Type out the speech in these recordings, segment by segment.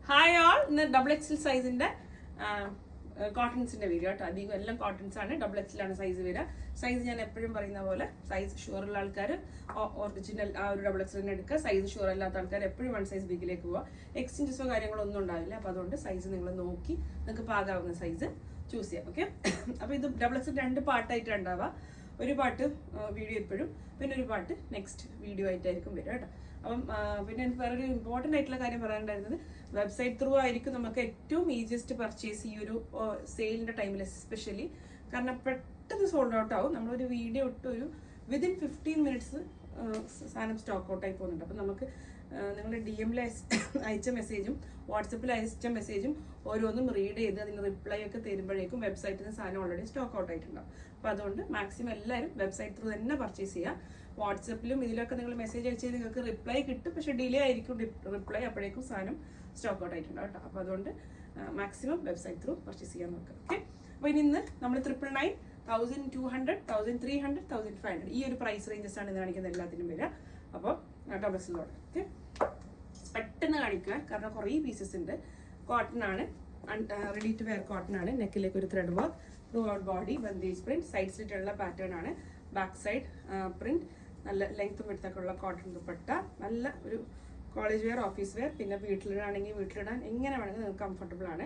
Hi all, ഇന്ന് double XL സൈസിന്റെ കോട്ടൺസിന്റെ video കേട്ടോ. അധികം എല്ലാം കോട്ടൺസ് ആണ്. ഡബിൾ എക്സൽ ആണ് സൈസ് വരിക. സൈസ് ഞാൻ എപ്പോഴും പറയുന്ന പോലെ സൈസ് ഷുവർ ഉള്ള ആൾക്കാർ ഒറിജിനൽ ആ ഒരു ഡബിൾ എക്സലിനെ എടുക്കുക. സൈസ് ഷുവർ അല്ലാത്ത ആൾക്കാർ എപ്പോഴും വൺ സൈസ് ബിഗിലേക്ക് പോവുക. എക്സ്ചേഞ്ചസോ കാര്യങ്ങളോ ഒന്നും ഉണ്ടാവില്ല. അപ്പോൾ അതുകൊണ്ട് സൈസ് നിങ്ങൾ നോക്കി നിങ്ങൾക്ക് പാകാവുന്ന സൈസ് ചൂസ് ചെയ്യാം. ഓക്കെ, അപ്പോൾ ഇത് ഡബിൾ എക്സൽ രണ്ട് പാർട്ടായിട്ടാണ് ഉണ്ടാവുക. ഒരു പാട്ട് വീഡിയോ എപ്പോഴും, പിന്നെ ഒരു പാട്ട് നെക്സ്റ്റ് വീഡിയോ ആയിട്ടായിരിക്കും വരിക കേട്ടോ. അപ്പം പിന്നെ എനിക്ക് വേറൊരു ഇമ്പോർട്ടൻ്റ് ആയിട്ടുള്ള കാര്യം പറയാനുണ്ടായിരുന്നത്, വെബ്സൈറ്റ് ത്രൂ ആയിരിക്കും നമുക്ക് ഏറ്റവും ഈസിയസ്റ്റ് പർച്ചേസ് ഈ ഒരു സെയിലിൻ്റെ ടൈമിൽ എസ്പെഷ്യലി. കാരണം പെട്ടെന്ന് സോൾഡ് ഔട്ട് ആവും. നമ്മളൊരു വീഡിയോ ഇട്ട് ഒരു വിതിൻ 15 മിനിറ്റ്സ് സാധനം സ്റ്റോക്ക് ഔട്ട് ആയി പോകുന്നുണ്ട്. അപ്പം നമുക്ക് നിങ്ങളുടെ DM-ൽ അയച്ച മെസ്സേജും വാട്സപ്പിൽ അയച്ച മെസ്സേജും ഓരോന്നും റീഡ് ചെയ്ത് അതിന് റിപ്ലൈ ഒക്കെ തരുമ്പോഴേക്കും വെബ്സൈറ്റിൽ നിന്ന് സാധനം ഓൾറെഡി സ്റ്റോക്ക് ഔട്ട് ആയിട്ടുണ്ടാവും. അപ്പോൾ അതുകൊണ്ട് മാക്സിമം എല്ലാവരും വെബ്സൈറ്റ് ത്രൂ തന്നെ പർച്ചേസ് ചെയ്യുക. വാട്സപ്പിലും ഇതിലൊക്കെ നിങ്ങൾ മെസ്സേജ് അയച്ചാൽ നിങ്ങൾക്ക് റിപ്ലൈ കിട്ടും, പക്ഷേ ഡിലേ ആയിരിക്കും റിപ്ലൈ. അപ്പോഴേക്കും സാധനം സ്റ്റോക്ക് ഔട്ട് ആയിട്ടുണ്ടാവും കേട്ടോ. അപ്പോൾ അതുകൊണ്ട് മാക്സിമം വെബ്സൈറ്റ് ത്രൂ പർച്ചേസ് ചെയ്യാൻ നോക്കുക. ഓക്കെ, അപ്പോൾ ഇന്ന് നമ്മൾ 999, 1200, 1300, 1500 ഈ ഒരു പ്രൈസ് റേഞ്ചസ് ആണ് ഇന്ന് കാണിക്കുന്നത് എല്ലാത്തിനും വരിക. അപ്പോൾ ഡബിൾ എക്സൽ. ഓക്കെ, പെട്ടെന്ന് കാണിക്കുക കാരണം കുറേ പീസസ് ഉണ്ട്. കോട്ടൺ ആണ്, റെഡി ടു വെയർ കോട്ടൺ ആണ്. നെക്കിലേക്ക് ഒരു thread work, throughout body bandhej print, side സ്ലിറ്റുള്ള പാറ്റേൺ ആണ്. ബാക്ക് സൈഡ് പ്രിന്റ്, നല്ല ലെങ്ത്തും എടുത്തൊക്കെയുള്ള കോട്ടൺ ദുപ്പട്ട, നല്ല ഒരു കോളേജ് വെയർ, ഓഫീസ് വെയർ, പിന്നെ വീട്ടിലിടാണെങ്കിൽ വീട്ടിലിടാൻ എങ്ങനെ വേണമെങ്കിൽ നിങ്ങൾക്ക് കംഫർട്ടബിൾ ആണ്.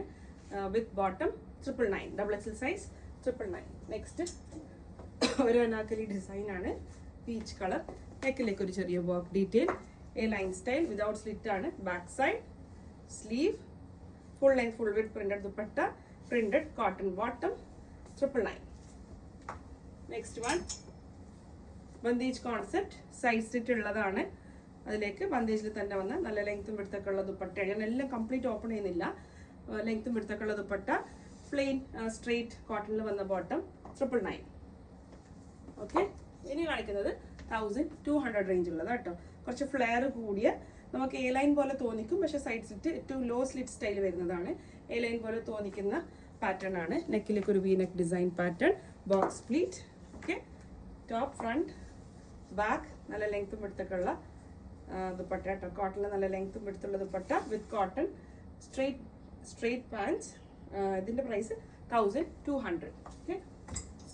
With bottom 999, double XL size 999. Next ഒരു അനാർക്കലി ഡിസൈൻ ആണ്, പീച്ച് കളർ. നെക്കിലേക്ക് ഒരു ചെറിയ work detail, A line style without slit ആണ്. Back side sleeve, full length full with printed dupatta, printed cotton bottom 999. Next one bandhej concept, side slit ഉള്ളതാണ്. അതിലേക്ക് ബന്ദേജിൽ തന്നെ വന്ന നല്ല ലെങ്ത്തും വിടുത്തൊക്കെ ഉള്ള ദുപ്പട്ട. ഞാൻ എല്ലാം കംപ്ലീറ്റ് ഓപ്പൺ ചെയ്യുന്നില്ല. ലെങ്ത്തും വിടുത്തൊക്കെ ഉള്ള ദുപ്പട്ട, പ്ലെയിൻ സ്ട്രെയിറ്റ് കോട്ടണിൽ വന്ന ബോട്ടം 999. ഓക്കെ, ഇനി കാണിക്കുന്നത് 1200 റേഞ്ച് ഉള്ളത് കേട്ടോ. കുറച്ച് ഫ്ലെയർ കൂടിയ, നമുക്ക് എ ലൈൻ പോലെ തോന്നിക്കും, പക്ഷേ സൈഡ് സ്ലിറ്റ് ഏറ്റവും ലോ സ്ലിറ്റ് സ്റ്റൈൽ വരുന്നതാണ്. എ ലൈൻ പോലെ തോന്നിക്കുന്ന പാറ്റേൺ ആണ്. നെക്കിലേക്ക് ഒരു V neck design pattern, box pleat. Okay, top front back നല്ല ലെങ്ത്തും എടുത്തൊക്കെ ഉള്ള ദുപ്പട്ട കേട്ടോ. കോട്ടണിൽ നല്ല ലെങ്ത്തും എടുത്തുള്ള dupatta with cotton straight pants. ഇതിൻ്റെ price 1200. Okay,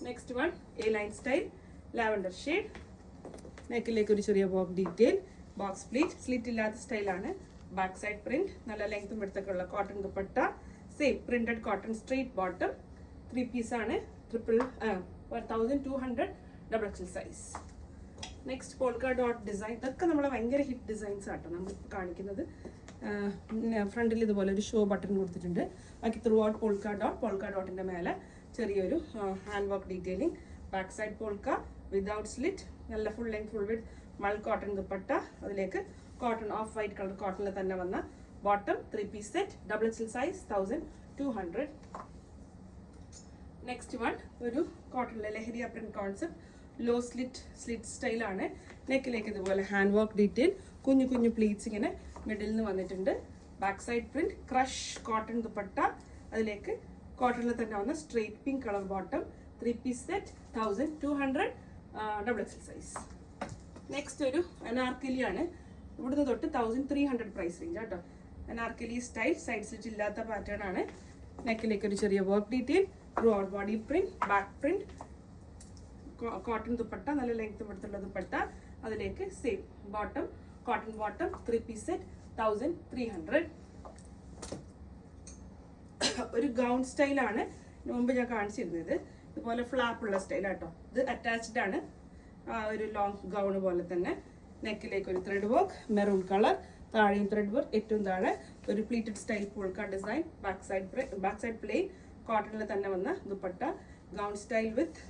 next one A line style lavender shade. നെക്കിലേക്ക് ഒരു ചെറിയ വർക്ക് ഡീറ്റെയിൽ, ബോക്സ് പ്ലീറ്റ്, സ്ലിറ്റ് ഇല്ലാത്ത സ്റ്റൈലാണ്. ബാക്ക് സൈഡ് പ്രിന്റ്, നല്ല ലെങ്ത്തും എടുത്തൊക്കെ ഉള്ള cotton dupatta, same printed cotton straight bottom. 3 piece ആണ്. 1200 double XL size. Next polka dot design. ഇതൊക്കെ നമ്മളെ ഭയങ്കര ഹിറ്റ് ഡിസൈൻസ് ആട്ടോ നമ്മൾ കാണിക്കുന്നത്. ഫ്രണ്ടിൽ ഇതുപോലെ ഒരു ഷോ ബട്ടൺ കൊടുത്തിട്ടുണ്ട്. ബാക്കി ത്രൂ ഔട്ട് പോൾക്ക ഡോട്ടിൻ്റെ മേലെ ചെറിയൊരു hand work detailing. Back side polka without slit, നല്ല full length full with mul cotton dupatta. അതിലേക്ക് കോട്ടൺ ഓഫ് വൈറ്റ് കളർ കോട്ടണിൽ തന്നെ വന്ന bottom. 3 piece set, double XL size 1200. Next one ഒരു കോട്ടണിലെ leheriya print concept, low slit സ്റ്റൈലാണ്. നെക്കിലേക്ക് ഇതുപോലെ ഹാൻഡ് വർക്ക് ഡീറ്റെയിൽ, കുഞ്ഞു കുഞ്ഞു പ്ലീറ്റ്സ് ഇങ്ങനെ മിഡിൽ നിന്ന് വന്നിട്ടുണ്ട്. Back side print crush cotton dupatta. അതിലേക്ക് കോട്ടണിൽ തന്നെ വന്ന straight pink colour bottom. 3 piece set 1200 double XL size. Next ഒരു അനാർക്കലി ആണ്. ഇവിടുന്ന് തൊട്ട് 1300 പ്രൈസ് റേഞ്ച് കേട്ടോ. അനാർക്കലി സ്റ്റൈൽ, സൈഡ് സ്ലിറ്റ് ഇല്ലാത്ത പാറ്റേൺ ആണ്. നെക്കിലേക്ക് ഒരു ചെറിയ work detail, throughout body print, back print, cotton dupatta, നല്ല ലെങ്ത് എടുത്തുള്ള ദുപ്പട്ട. അതിലേക്ക് same bottom, cotton bottom, 3 piece set 1300. ഒരു ഗൗൺ സ്റ്റൈലാണ് മുമ്പ് ഞാൻ കാണിച്ചിരുന്നത്. ഇതുപോലെ ഫ്ലാപ്പ് ഉള്ള സ്റ്റൈൽ കേട്ടോ. ഇത് അറ്റാച്ച്ഡ് ആണ്, ഒരു ലോങ് ഗൗൺ പോലെ തന്നെ. നെക്കിലേക്ക് ഒരു ത്രെഡ് വർക്ക്, മെറൂൺ കളർ, താഴെയും ത്രെഡ് വർക്ക്, ഏറ്റവും താഴെ ഒരു pleated style polka design. Back side plain കോട്ടണിൽ തന്നെ വന്ന dupatta, gown style with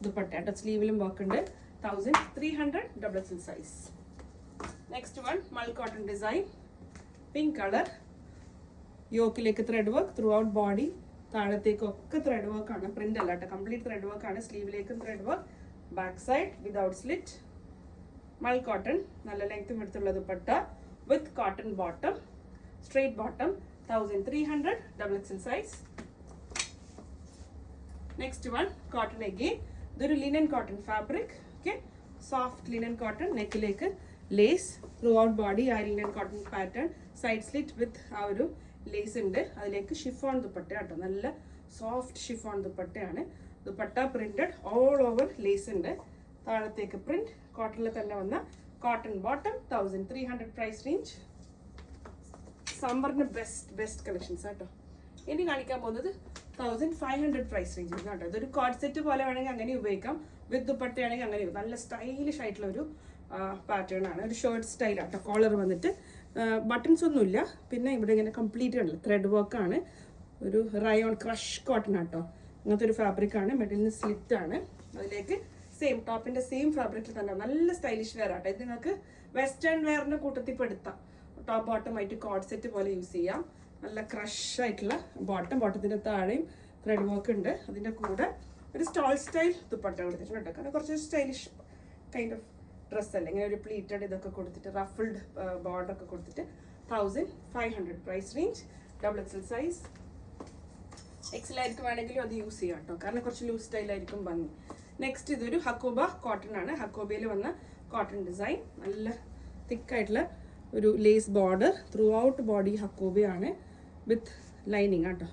dupatta കേട്ടോ. സ്ലീവിലും വർക്ക് ഉണ്ട്. 1300 double XL size. Next one mul cotton design, pink colour. യോക്കിലേക്ക് thread work, throughout body താഴത്തേക്കൊക്കെ ത്രെഡ് വർക്ക് ആണ്. പ്രിന്റ് അല്ല കേട്ടോ, കംപ്ലീറ്റ് ത്രെഡ് വർക്ക് ആണ്. സ്ലീവിലേക്കും thread work. Back side without slit, mul cotton, നല്ല ലെങ്ത്തും എടുത്തുള്ള dupatta with cotton bottom, straight bottom. 1300 double XL size. Next one cotton again. ഇതൊരു linen cotton fabric. Okay, soft linen cotton. നെക്കിലേക്ക് ലേസ്, ത്രൂ ഔട്ട് ബോഡി ആ linen cotton pattern. Side slit with ആ ഒരു lace ഉണ്ട്. അതിലേക്ക് ഷിഫോൺ ദുപ്പട്ട കേട്ടോ, നല്ല soft chiffon ദുപ്പട്ടയാണ്. Dupatta printed all over lace ഉണ്ട്. താഴത്തേക്ക് പ്രിന്റ്, കോട്ടണിൽ തന്നെ വന്ന കോട്ടൺ ബോട്ടം, 1300 പ്രൈസ് റേഞ്ച്. സമ്മറിന് ബെസ്റ്റ് കളക്ഷൻസ് കേട്ടോ. ഇനി കാണിക്കാൻ പോകുന്നത് 1500 പ്രൈസ് റേഞ്ച് കേട്ടോ. ഇതൊരു കോഡ് സെറ്റ് പോലെ വേണമെങ്കിൽ അങ്ങനെ ഉപയോഗിക്കാം, വിത്ത് ദുപ്പട്ടയാണെങ്കിൽ അങ്ങനെ. നല്ല സ്റ്റൈലിഷ് ആയിട്ടുള്ള ഒരു പാറ്റേൺ ആണ്, ഒരു ഷർട്ട് സ്റ്റൈൽ ആട്ടോ. കോളർ വന്നിട്ട് ബട്ടൺസ് ഒന്നുമില്ല. പിന്നെ ഇവിടെ ഇങ്ങനെ കംപ്ലീറ്റ് കണ്ടില്ല, ത്രെഡ് വർക്കാണ്. ഒരു റയോൺ ക്രഷ് കോട്ടൺ ആട്ടോ, അങ്ങനത്തെ ഒരു ഫാബ്രിക് ആണ്. മിഡിൽ നിന്ന് സ്ലിറ്റ് ആണ്. അതിലേക്ക് സെയിം ടോപ്പിന്റെ സെയിം ഫാബ്രിക്കിൽ തന്നെ നല്ല സ്റ്റൈലിഷ് വെയർ ആട്ടോ. ഇത് നിങ്ങൾക്ക് വെസ്റ്റേൺ വെയറിന്റെ കൂട്ടത്തിൽ പെടുത്താം. ടോപ്പ് ബോട്ടം ആയിട്ട് കോഡ് സെറ്റ് പോലെ യൂസ് ചെയ്യാം. നല്ല ക്രഷ് ആയിട്ടുള്ള ബോട്ടത്തിന്റെ താഴെയും ത്രെഡ് വർക്ക് ഉണ്ട്. അതിന്റെ കൂടെ ഒരു സ്റ്റോൾ സ്റ്റൈൽ ദുപ്പട്ട കൊടുത്തിട്ടുണ്ട്. കാരണം കുറച്ച് സ്റ്റൈലിഷ് കൈൻഡ് ഓഫ് ഡ്രസ് അല്ലേ, ഇങ്ങനെ ഒരു പ്ലീറ്റഡ് ഇതൊക്കെ കൊടുത്തിട്ട് റഫിൾഡ് ബോർഡർ ഒക്കെ കൊടുത്തിട്ട് 1500 പ്രൈസ് റേഞ്ച്. XXL സൈസ്. XL ആയിരിക്കും വേണമെങ്കിലും അത് യൂസ് ചെയ്യാം കേട്ടോ, കാരണം കുറച്ച് ലൂസ് സ്റ്റൈലായിരിക്കും ഭംഗി. നെക്സ്റ്റ് ഇതൊരു ഹക്കോബ കോട്ടൺ ആണ്. ഹക്കോബയിൽ വന്ന കോട്ടൺ ഡിസൈൻ, നല്ല തിക്കായിട്ടുള്ള ഒരു lace border, throughout body ഹക്കോബയാണ് വിത്ത് ലൈനിങ് കേട്ടോ,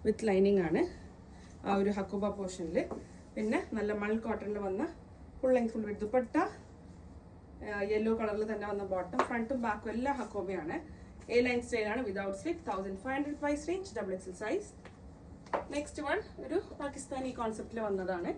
വിത്ത് ലൈനിങ് ആണ് ആ ഒരു ഹക്കോബ പോർഷനിൽ. പിന്നെ നല്ല മൾ കോട്ടണിൽ വന്ന full length full with dupatta, yellow കളറിൽ തന്നെ വന്ന ബോട്ടം, ഫ്രണ്ടും ബാക്കും എല്ലാം ഹക്കോബയാണ്. എ ലൈൻ സ്റ്റൈലാണ്, without slit. 1500 price range. XXL സൈസ്. നെക്സ്റ്റ് വൺ ഒരു പാകിസ്ഥാനി കോൺസെപ്റ്റിൽ വന്നതാണ്.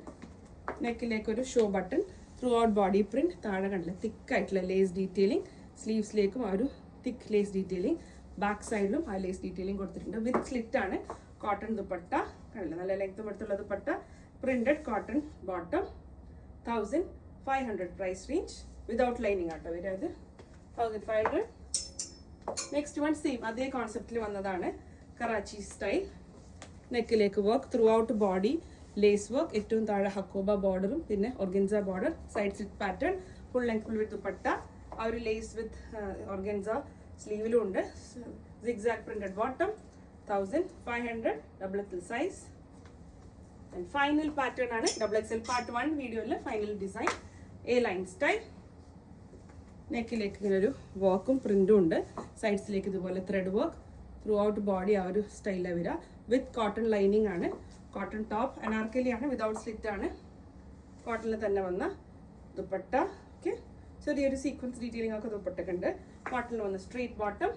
നെക്കിലേക്ക് ഒരു show button, throughout body print, താഴെ കണ്ടില്ല തിക്കായിട്ടുള്ള ലേസ് ഡീറ്റെയിലിംഗ്, സ്ലീവ്സിലേക്കും ആ ഒരു തിക്ക് ലേസ് ഡീറ്റെയിലിംഗ്, ബാക്ക് സൈഡിലും ആ ലേസ് ഡീറ്റെയിലിംഗ് കൊടുത്തിട്ടുണ്ട്. വിത്ത് സ്ലിറ്റ് ആണ്. കോട്ടൺ ദുപ്പട്ട കണ്ടില്ല, നല്ല ലെങ്ത്തും എടുത്തുള്ള dupatta, printed cotton bottom, 1500 price range. Without lining ആട്ടോ വരും, അത് 1500. നെക്സ്റ്റ് വൺ സെയിം അതേ കോൺസെപ്റ്റിൽ വന്നതാണ്, കറാച്ചി സ്റ്റൈൽ. നെക്കിലേക്ക് വർക്ക്, throughout body lace work, ഏറ്റവും താഴെ ഹക്കോബ ബോർഡറും പിന്നെ organza border, side slit pattern, full length full with dupatta, ആ ഒരു ലേസ് വിത്ത് ഓർഗൻസ സ്ലീവിലും ഉണ്ട്. Zigzag printed bottom, 1500. XXL size. And final pattern ആണ് XXL പാർട്ട് 1 വീഡിയോയിൽ final design. A line style. നെക്കിലേക്ക് ഇങ്ങനെ ഒരു വർക്കും പ്രിന്റും ഉണ്ട്. സൈഡ്സിലേക്ക് ഇതുപോലെ thread work, throughout body ആ ഒരു സ്റ്റൈലാണ് വരിക. വിത്ത് കോട്ടൺ ലൈനിങ് ആണ്. കോട്ടൺ ടോപ്പ്, അനാർക്കലി ആണ്, വിതൗട്ട് സ്ലിറ്റ് ആണ്. കോട്ടണിൽ തന്നെ വന്ന ദുപ്പട്ട. ഓക്കെ, ചെറിയൊരു സീക്വൻസ് ഡീറ്റെയിലിംഗ് ഒക്കെ ദുപ്പട്ടൊക്കെ ഉണ്ട്. കോട്ടണിൽ വന്ന straight bottom,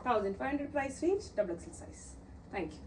1500 price range. XXL സൈസ്. Thank U.